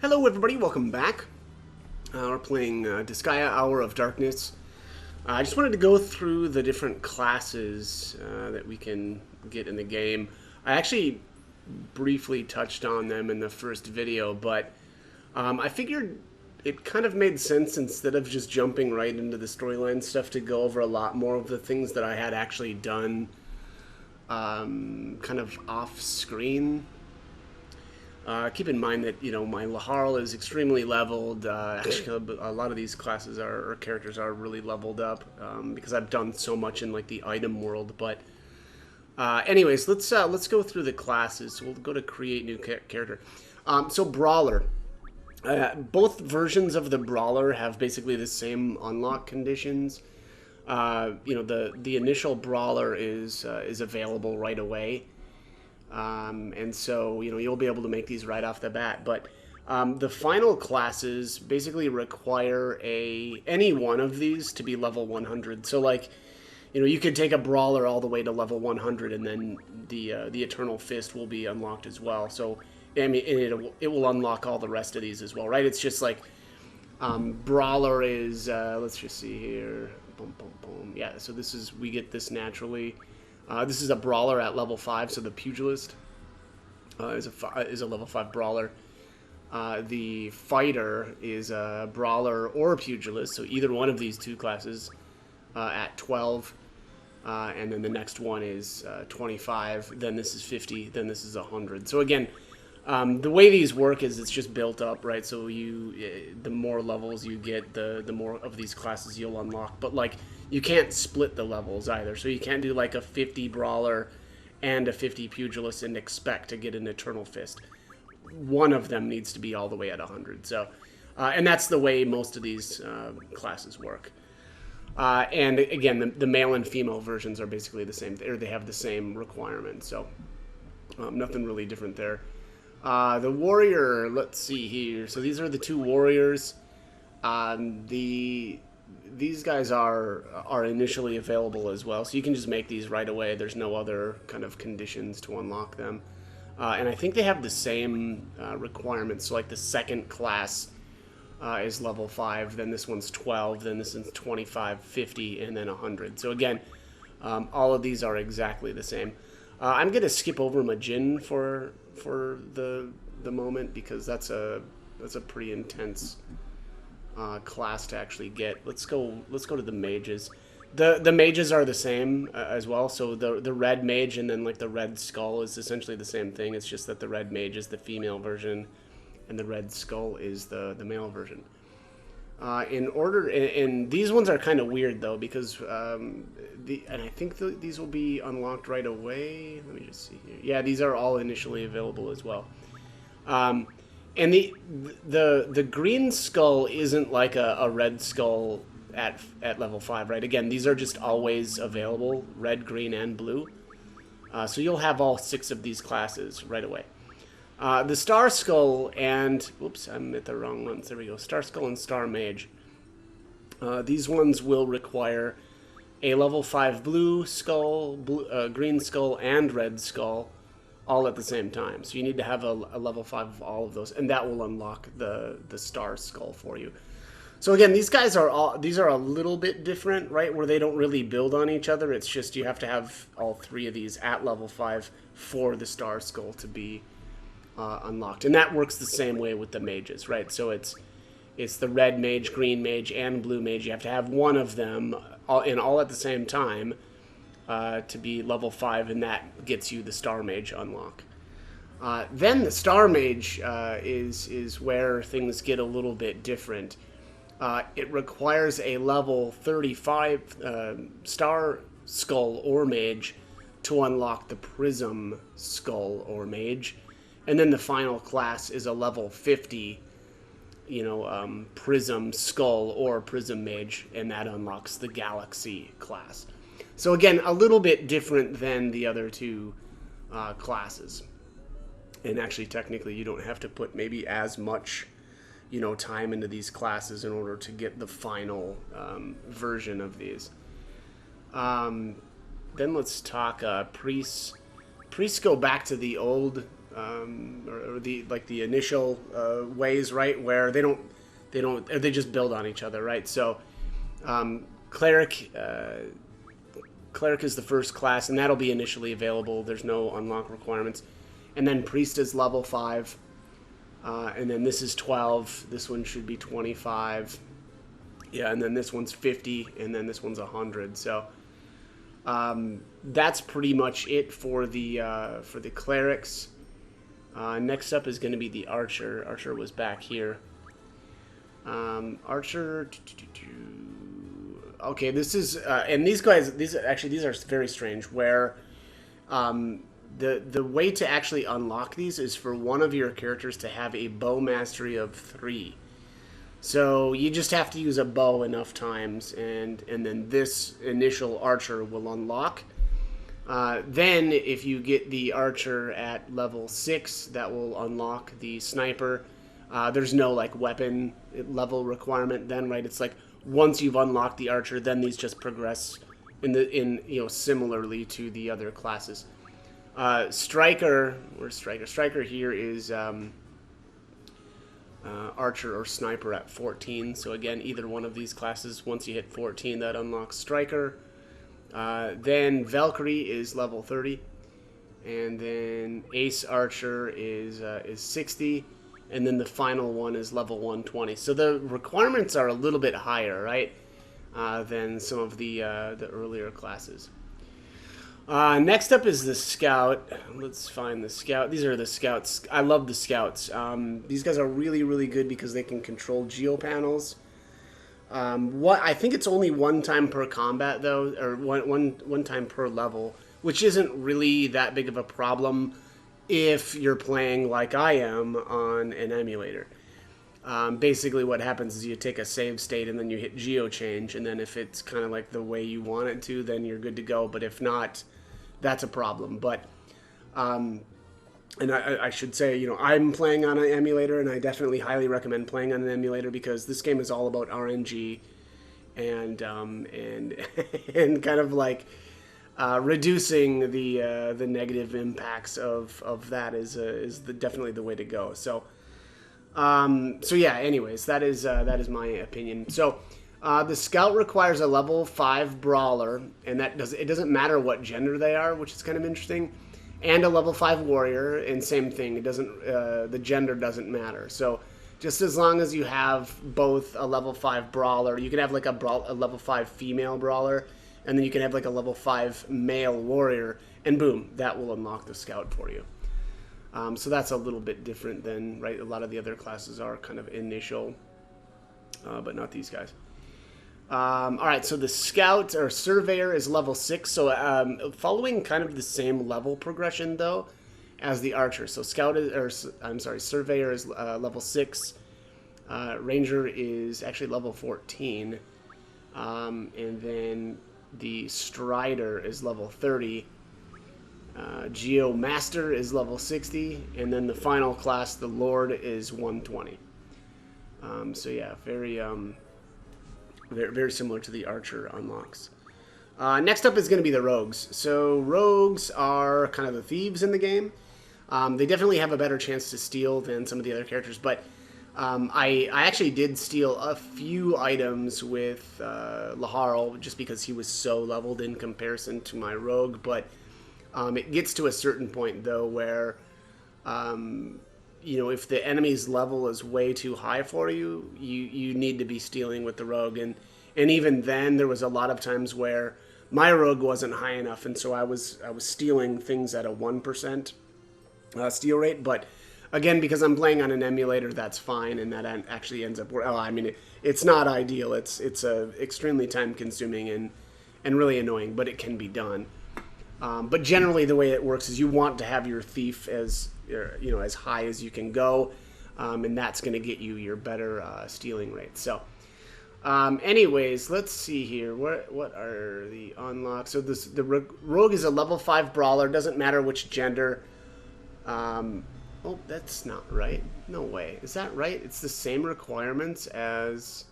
Hello everybody, welcome back. We're playing Disgaea Hour of Darkness. I just wanted to go through the different classes that we can get in the game. I actually briefly touched on them in the first video, but I figured it kind of made sense instead of just jumping right into the storyline stuff to go over a lot more of the things that I had actually done kind of off screen. Keep in mind that, my Laharl is extremely leveled. Actually, a lot of these classes or characters are really leveled up because I've done so much in like the item world. But anyways, let's go through the classes. So we'll go to create new character. So Brawler. Both versions of the Brawler have basically the same unlock conditions. The initial Brawler is available right away. And so, you'll be able to make these right off the bat. But the final classes basically require any one of these to be level 100. So, like, you could take a Brawler all the way to level 100, and then the Eternal Fist will be unlocked as well. So, I mean, it will unlock all the rest of these as well, right? It's just like Brawler is, let's just see here. Boom, boom, boom. Yeah, so we get this naturally. This is a Brawler at level 5, so the Pugilist is a level 5 Brawler. The Fighter is a Brawler or a Pugilist, so either one of these two classes at 12. And then the next one is 25, then this is 50, then this is 100. So again, the way these work is it's just built up, right? So the more levels you get, the more of these classes you'll unlock. But like, you can't split the levels either. So you can't do like a 50 Brawler and a 50 Pugilist and expect to get an Eternal Fist. One of them needs to be all the way at 100. So, and that's the way most of these classes work. And again, the male and female versions are basically the same, or they have the same requirements. So nothing really different there. The warrior, let's see here. So these are the two warriors. These guys are initially available as well, so you can just make these right away. There's no other kind of conditions to unlock them. And I think they have the same requirements. So like the second class is level 5, then this one's 12, then this one's 25, 50, and then 100. So again, all of these are exactly the same. I'm going to skip over Majin for the moment because that's a pretty intense class to actually get. Let's go to the mages. The mages are the same as well. So the red mage and then like the red skull is essentially the same thing. It's just that the red mage is the female version and the red skull is the male version. And these ones are kind of weird though because and I think these will be unlocked right away. Let me just see here. Yeah, these are all initially available as well. And the green skull isn't like a red skull at level 5, right? Again, these are just always available, red, green, and blue. So you'll have all 6 of these classes right away. The Star Skull and... Whoops, I'm at the wrong ones. There we go. Star Skull and Star Mage. These ones will require a level 5 blue skull, green skull, and red skull all at the same time. So you need to have a level 5 of all of those, and that will unlock the Star Skull for you. So again, these are a little bit different, right? Where they don't really build on each other. It's just you have to have all 3 of these at level 5 for the Star Skull to be unlocked. And that works the same way with the mages, right? So it's the red mage, green mage, and blue mage. You have to have one of them all at the same time to be level 5, and that gets you the Star Mage unlock. Then the Star Mage is where things get a little bit different. It requires a level 35 Star Skull or Mage to unlock the Prism Skull or Mage. And then the final class is a level 50, Prism Skull or Prism Mage, and that unlocks the Galaxy class. So again, a little bit different than the other two classes. And actually, technically, you don't have to put maybe as much, time into these classes in order to get the final version of these. Then let's talk priests. Priests go back to the old or the like the initial ways, right, where they just build on each other, right? So cleric. Cleric is the first class, and that'll be initially available. There's no unlock requirements. And then Priest is level 5. And then this is 12. This one should be 25. Yeah, and then this one's 50, and then this one's 100. So that's pretty much it for the clerics. Next up is going to be the archer. Archer was back here. Archer... Okay, this is and these guys. These are very strange. Where the way to actually unlock these is for one of your characters to have a bow mastery of 3. So you just have to use a bow enough times, and then this initial archer will unlock. Then if you get the archer at level 6, that will unlock the sniper. There's no like weapon level requirement then, right? It's like once you've unlocked the archer, then these just progress similarly to the other classes. Striker here is archer or sniper at 14. So again, either one of these classes, once you hit 14, that unlocks striker. Then Valkyrie is level 30, and then Ace Archer is 60. And then the final one is level 120. So the requirements are a little bit higher, right, than some of the earlier classes. Next up is the Scout. Let's find the Scout. These are the Scouts. I love the Scouts. These guys are really, really good because they can control geopanels. I think it's only one time per combat, though, or one time per level, which isn't really that big of a problem if you're playing like I am on an emulator. Basically what happens is you take a save state and then you hit geo change, and then if it's kind of like the way you want it to, then you're good to go. But if not, that's a problem. But and I should say, I'm playing on an emulator, and I definitely highly recommend playing on an emulator because this game is all about RNG and and kind of like reducing the negative impacts of that is definitely the way to go. So yeah. Anyways, that is my opinion. So the Scout requires a level 5 brawler, and it doesn't matter what gender they are, which is kind of interesting, and a level 5 warrior, and same thing. It doesn't the gender doesn't matter. So just as long as you have both a level 5 brawler, you can have like a level 5 female brawler, and then you can have like a level 5 male warrior, and boom, that will unlock the Scout for you. So that's a little bit different than, right, a lot of the other classes are kind of initial, but not these guys. Alright, so the Scout, or Surveyor, is level 6, so following kind of the same level progression, though, as the Archer. So Surveyor is level 6, Ranger is actually level 14, and then the Strider is level 30. Geo Master is level 60. And then the final class, the Lord, is 120. So yeah, very similar to the Archer unlocks. Next up is going to be the Rogues. So Rogues are kind of the thieves in the game. They definitely have a better chance to steal than some of the other characters, but I actually did steal a few items with Laharl just because he was so leveled in comparison to my rogue. But it gets to a certain point, though, where if the enemy's level is way too high for you, you need to be stealing with the rogue. And even then, there was a lot of times where my rogue wasn't high enough, and so I was stealing things at a 1% steal rate, but again, because I'm playing on an emulator, that's fine, and that actually ends up... it's not ideal. It's extremely time-consuming and really annoying, but it can be done. But generally, the way it works is you want to have your thief as high as you can go, and that's going to get you your better stealing rate. So, anyways, let's see here. What are the unlocks? So the rogue is a level 5 brawler. Doesn't matter which gender. Oh, that's not right. No way. Is that right? It's the same requirements as...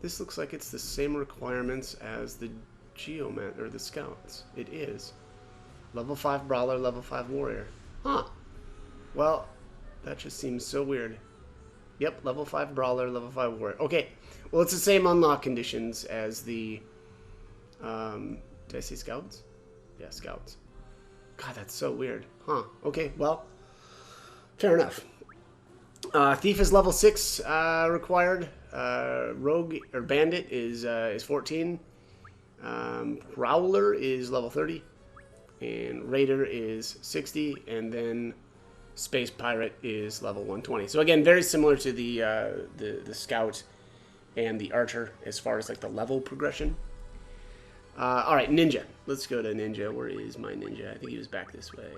This looks like it's the same requirements as the Geoman, or the Scouts. It is. Level 5 Brawler, level 5 Warrior. Huh. Well, that just seems so weird. Yep, level 5 Brawler, level 5 Warrior. Okay, well, it's the same unlock conditions as the... did I say Scouts? Yeah, Scouts. God, that's so weird. Huh. Okay, well, fair enough. Thief is level 6 required. Rogue or Bandit is 14. Prowler is level 30. And Raider is 60. And then Space Pirate is level 120. So again, very similar to the Scout and the Archer as far as like the level progression. All right, Ninja. Let's go to Ninja. Where is my Ninja? I think he was back this way.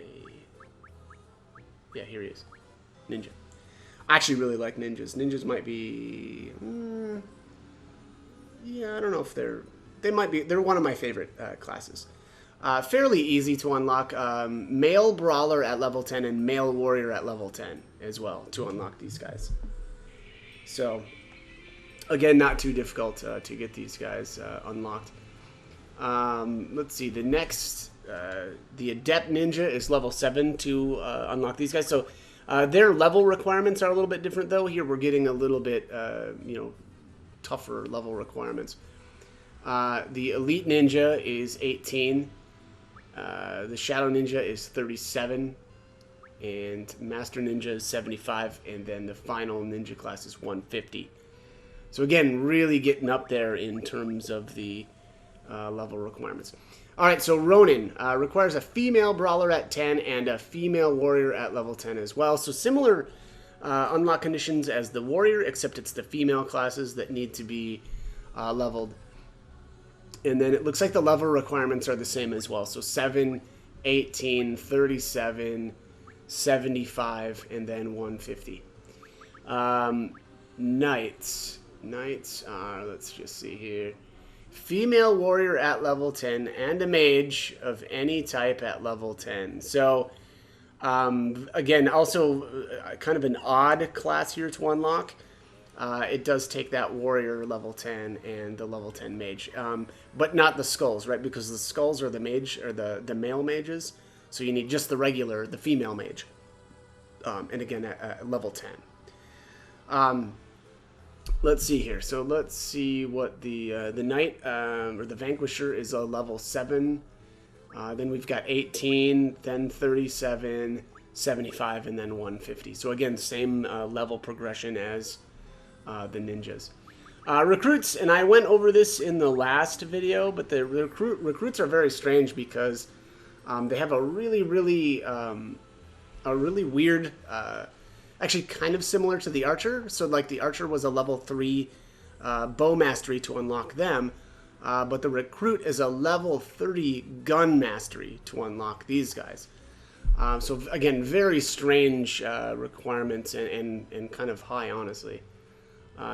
Yeah, here he is. Ninja. I actually really like Ninjas. Ninjas might be... yeah, I don't know if they're... They're one of my favorite classes. Fairly easy to unlock. Male Brawler at level 10 and Male Warrior at level 10 as well to unlock these guys. So, again, not too difficult to get these guys unlocked. Let's see. The next, the Adept Ninja is level 7 to unlock these guys. So, their level requirements are a little bit different, though. Here we're getting a little bit, tougher level requirements. The Elite Ninja is 18. The Shadow Ninja is 37. And Master Ninja is 75. And then the final Ninja class is 150. So again, really getting up there in terms of the level requirements. Alright, so Ronin requires a female Brawler at 10 and a female Warrior at level 10 as well. So similar unlock conditions as the Warrior, except it's the female classes that need to be leveled. And then it looks like the level requirements are the same as well. So 7, 18, 37, 75, and then 150. Knights. Knights are, let's just see here. Female Warrior at level 10 and a Mage of any type at level 10. So, again, also kind of an odd class here to unlock. It does take that Warrior level 10 and the level 10 Mage. But not the Skulls, right? Because the Skulls are the Mage, or the male Mages. So you need just the regular, the female Mage. And again, at level 10. Let's see here. So let's see what the Knight, or the Vanquisher is a level 7. Then we've got 18, then 37, 75, and then 150. So again, same level progression as the Ninjas. Recruits, and I went over this in the last video, but the recruits are very strange because they have a really weird, actually kind of similar to the Archer. So like the Archer was a level 3 bow mastery to unlock them, but the Recruit is a level 30 gun mastery to unlock these guys. So again, very strange requirements and kind of high, honestly.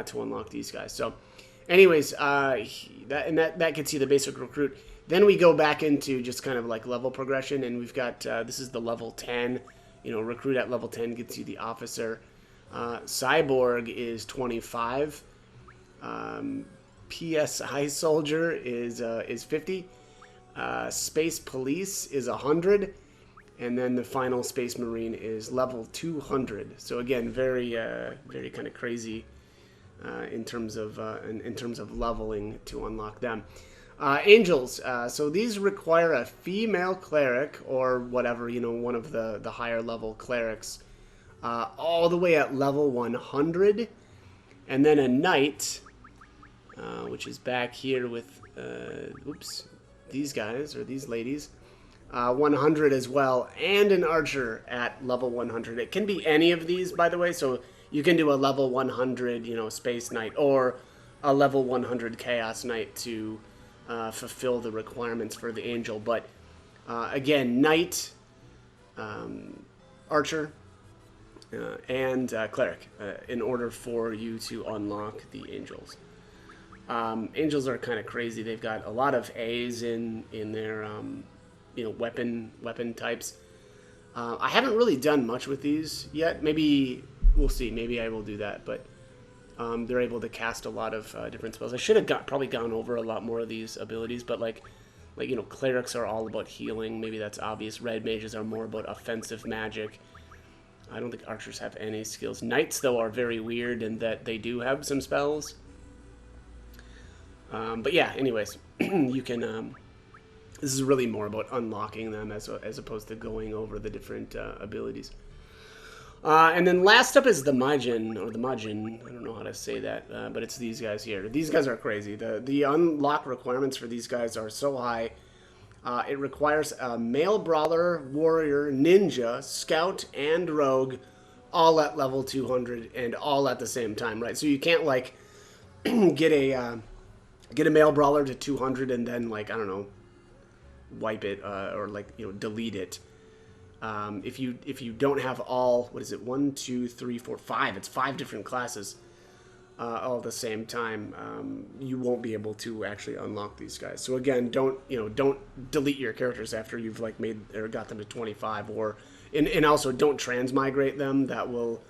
To unlock these guys. So anyways, that gets you the basic Recruit. Then we go back into just kind of like level progression, and we've got this is the level 10. Recruit at level 10 gets you the Officer. Cyborg is 25. PSI Soldier is 50. Space Police is 100. And then the final Space Marine is level 200. So again, very kind of crazy in terms of leveling to unlock them. Angels. So these require a female cleric or whatever, one of the higher level clerics, all the way at level 100, and then a knight, which is back here with these guys or these ladies. 100 as well, and an archer at level 100. It can be any of these, by the way, so you can do a level 100, Space Knight, or a level 100 Chaos Knight to fulfill the requirements for the Angel. But again, Knight, Archer, and Cleric in order for you to unlock the Angels. Angels are kind of crazy. They've got a lot of A's in their weapon types. I haven't really done much with these yet. Maybe we'll see. Maybe I will do that. But they're able to cast a lot of different spells. I should have probably gone over a lot more of these abilities. But like Like, clerics are all about healing. Maybe that's obvious. Red mages are more about offensive magic. I don't think archers have any skills. Knights, though, are very weird in that they do have some spells. But yeah, anyways, you can... this is really more about unlocking them as opposed to going over the different abilities. And then last up is the Majin, or the Majin. I don't know how to say that, but it's these guys here. These guys are crazy. The unlock requirements for these guys are so high. It requires a male brawler, warrior, ninja, scout, and rogue, all at level 200 and all at the same time, right? So you can't like get a male brawler to 200 and then like, I don't know, wipe it or like delete it. If you don't have all, what is it, 1, 2, 3, 4, 5, it's 5 different classes all at the same time, you won't be able to actually unlock these guys. So again, don't delete your characters after you've like made or got them to 25, or and also don't transmigrate them. That will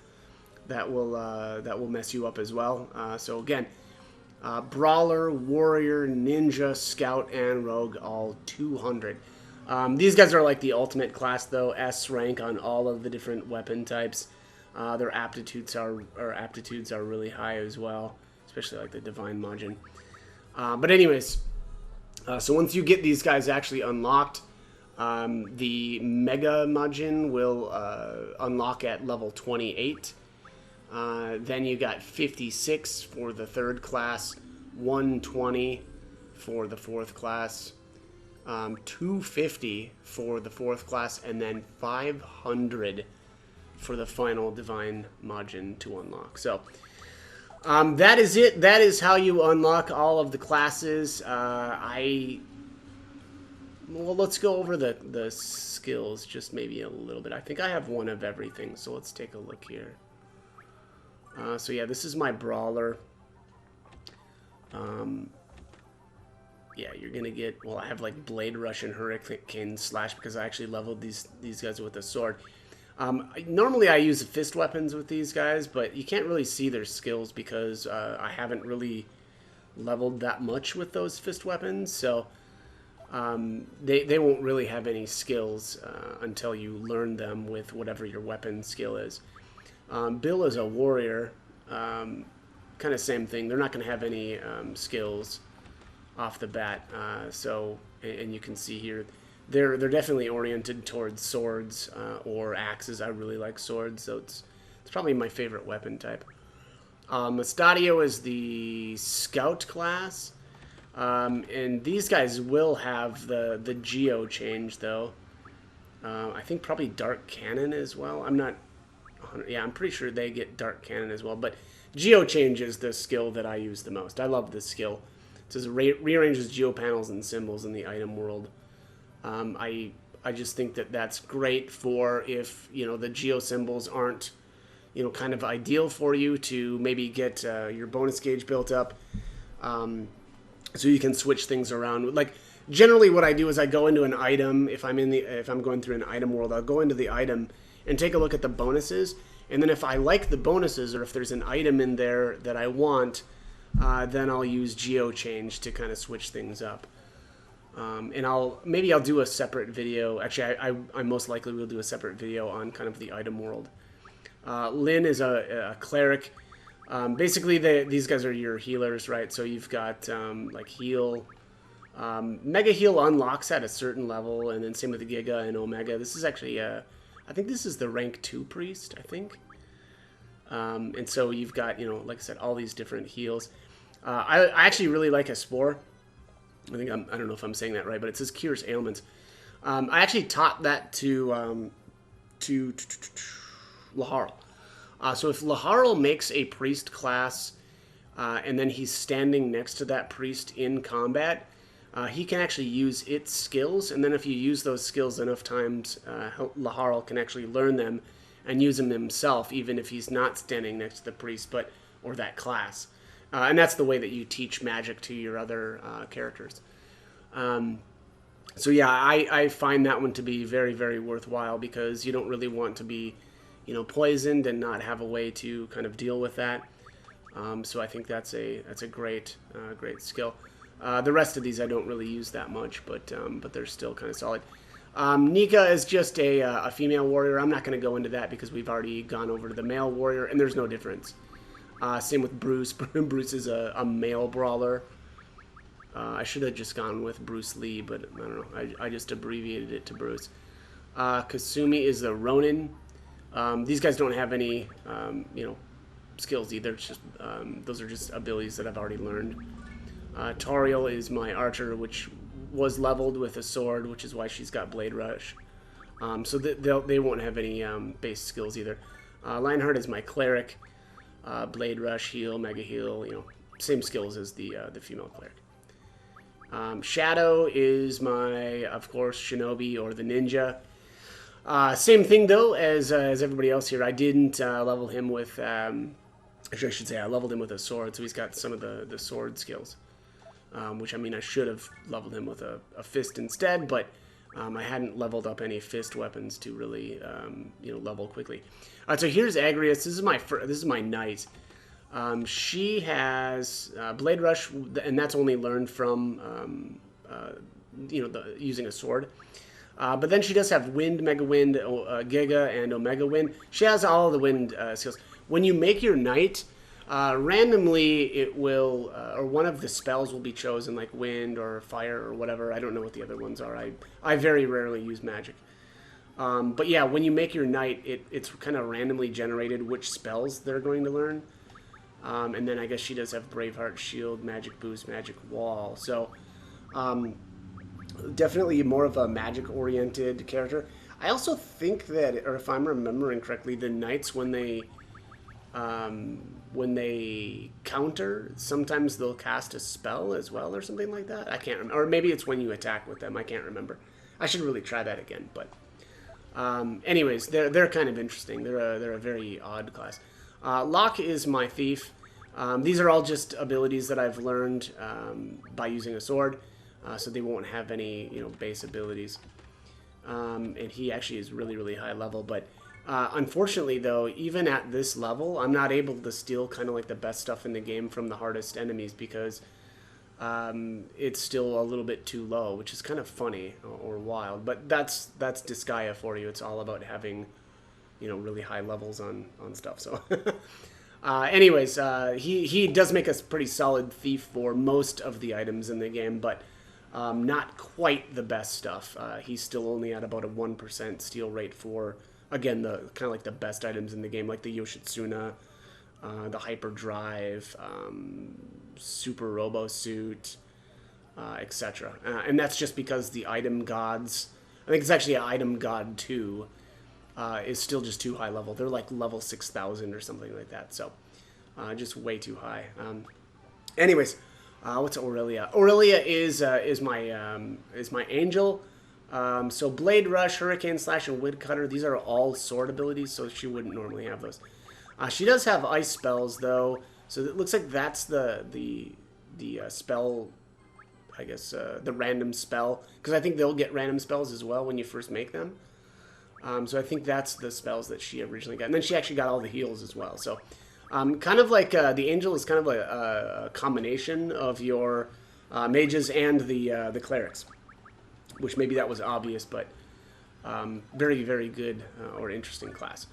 mess you up as well. So again, brawler, warrior, ninja, scout, and rogue, all 200. These guys are like the ultimate class, though. S rank on all of the different weapon types. Their aptitudes are really high as well, especially like the Divine Majin. But anyways, so once you get these guys actually unlocked, the Mega Majin will unlock at level 28. Then you got 56 for the 3rd class, 120 for the 4th class, 250 for the 4th class, and then 500 for the final Divine Majin to unlock. So that is it. That is how you unlock all of the classes. Well, let's go over the skills just maybe a little bit. I think I have one of everything, so let's take a look here. So yeah, this is my brawler. Yeah, you're gonna get, well, I have like Blade Rush and Hurricane Slash because I actually leveled these guys with a sword. Normally I use fist weapons with these guys, but you can't really see their skills because I haven't really leveled that much with those fist weapons, so they won't really have any skills until you learn them with whatever your weapon skill is. Bill is a warrior, kind of same thing. They're not going to have any skills off the bat, and you can see here they're definitely oriented towards swords or axes. I really like swords, so it's probably my favorite weapon type. Estadio is the scout class, and these guys will have the geo change though. I think probably Dark Cannon as well. I'm pretty sure they get Dark Cannon as well, but geo change is the skill that I use the most. I love this skill. It says rearranges geo panels and symbols in the item world. I just think that that's great for if the geo symbols aren't kind of ideal for you to maybe get your bonus gauge built up, so you can switch things around. Like generally, what I do is I go into an item. If I'm going through an item world, I'll go into the item and take a look at the bonuses, and then if I like the bonuses or if there's an item in there that I want, then I'll use geo change to kind of switch things up. And I'll do a separate video. Actually, I most likely will do a separate video on kind of the item world. Lin is a cleric. Basically, these guys are your healers, right? So you've got like heal. Mega heal unlocks at a certain level, and then same with the Giga and Omega. This is actually I think this is the rank 2 priest, I think. And so you've got, like I said, all these different heals. I actually really like a Spore. I don't know if I'm saying that right, but it says cures ailments. I actually taught that to Laharl. So if Laharl makes a priest class, and then he's standing next to that priest in combat, he can actually use its skills, and then if you use those skills enough times, Laharl can actually learn them and use them himself, even if he's not standing next to the priest, or that class. And that's the way that you teach magic to your other characters. So yeah, I find that one to be very, very worthwhile because you don't really want to be, poisoned and not have a way to kind of deal with that. So I think that's a great skill. The rest of these I don't really use that much, but they're still kind of solid. Nika is just a female warrior. I'm not going to go into that because we've already gone over to the male warrior, and there's no difference. Same with Bruce. Bruce is a male brawler. I should have just gone with Bruce Lee, but I don't know. I just abbreviated it to Bruce. Kasumi is the Ronin. These guys don't have any, skills either. It's just those are just abilities that I've already learned. Toriel is my archer, which was leveled with a sword, which is why she's got Blade Rush. So they won't have any base skills either. Lionheart is my cleric. Blade Rush, heal, mega heal, same skills as the female cleric. Shadow is my, of course, shinobi or the ninja. Same thing though as everybody else here. I didn't level him with, I should say I leveled him with a sword, so he's got some of the sword skills. Which, I mean, I should have leveled him with a fist instead, but I hadn't leveled up any fist weapons to really, level quickly. So here's Agrias. This is my knight. She has Blade Rush, and that's only learned from, using a sword. But then she does have Wind, Mega Wind, Giga, and Omega Wind. She has all the wind skills. When you make your knight, randomly it will, or one of the spells will be chosen, like wind or fire or whatever. I don't know what the other ones are. I very rarely use magic. But yeah, when you make your knight, it's kind of randomly generated which spells they're going to learn. And then I guess she does have Braveheart, Shield, Magic Boost, Magic Wall. So definitely more of a magic-oriented character. I also think that, or if I'm remembering correctly, the knights when they counter, sometimes they'll cast a spell as well or something like that. I can't remember. Or maybe it's when you attack with them. I can't remember. I should really try that again. But anyways, they're kind of interesting. They're a very odd class. Locke is my thief. These are all just abilities that I've learned by using a sword. So they won't have any base abilities. And he actually is really, really high level. But unfortunately, though, even at this level, I'm not able to steal kind of like the best stuff in the game from the hardest enemies because it's still a little bit too low, which is kind of funny or wild. But that's Disgaea for you. It's all about having, really high levels on stuff. So, anyways, he does make us pretty solid thief for most of the items in the game, but not quite the best stuff. He's still only at about a 1% steal rate for, again, the kind of like the best items in the game, like the Yoshitsuna, the Hyperdrive, Super Robo Suit, etc. And that's just because the item gods, I think it's actually an item god 2, is still just too high level. They're like level 6,000 or something like that, so just way too high. Anyways, what's Aurelia? Aurelia is my angel. So Blade Rush, Hurricane Slash, and Woodcutter, these are all sword abilities, so she wouldn't normally have those. She does have ice spells, though, so it looks like that's the spell, I guess, the random spell, because I think they'll get random spells as well when you first make them. So I think that's the spells that she originally got, and then she actually got all the heals as well, so kind of like the angel is kind of a combination of your mages and the clerics. Which maybe that was obvious, but very, very good or interesting class.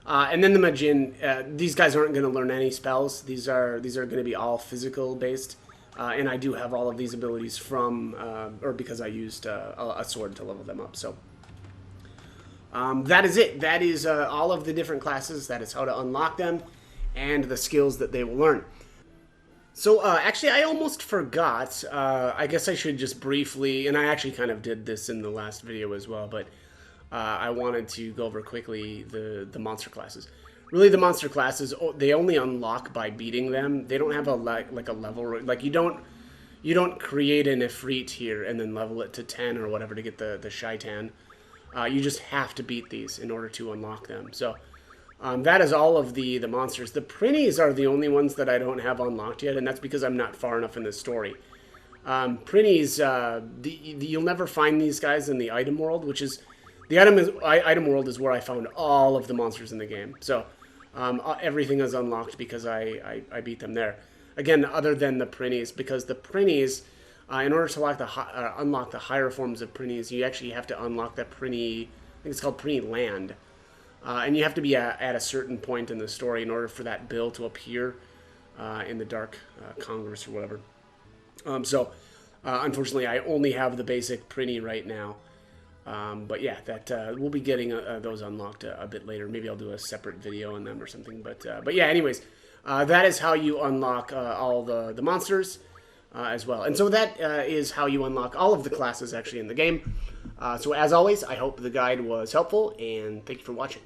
And then the Majin, these guys aren't going to learn any spells. These are going to be all physical based, and I do have all of these abilities from, or because I used a sword to level them up. So that is it. That is all of the different classes. That is how to unlock them, and the skills that they will learn. So, actually, I almost forgot. I guess I should just briefly, and I actually kind of did this in the last video as well, but I wanted to go over quickly the monster classes. Really, the monster classes, they only unlock by beating them. They don't have a like a level, like you don't create an Ifrit here and then level it to 10 or whatever to get the Shaitan. You just have to beat these in order to unlock them. So, that is all of the monsters. The Prinnies are the only ones that I don't have unlocked yet, and that's because I'm not far enough in the story. Prinnies, you'll never find these guys in the item world, which is... The item world is where I found all of the monsters in the game. So, everything is unlocked because I beat them there. Again, other than the Prinnies, because the Prinnies, In order to unlock the higher forms of Prinnies, you actually have to unlock that Prinny. I think it's called Prinny Land, and you have to be at a certain point in the story in order for that bill to appear in the Dark Congress or whatever. Unfortunately, I only have the basic Prinny right now. But yeah, that we'll be getting those unlocked a bit later. Maybe I'll do a separate video on them or something. But yeah, anyways, that is how you unlock all the monsters as well. And so that is how you unlock all of the classes actually in the game. So as always, I hope the guide was helpful, and thank you for watching.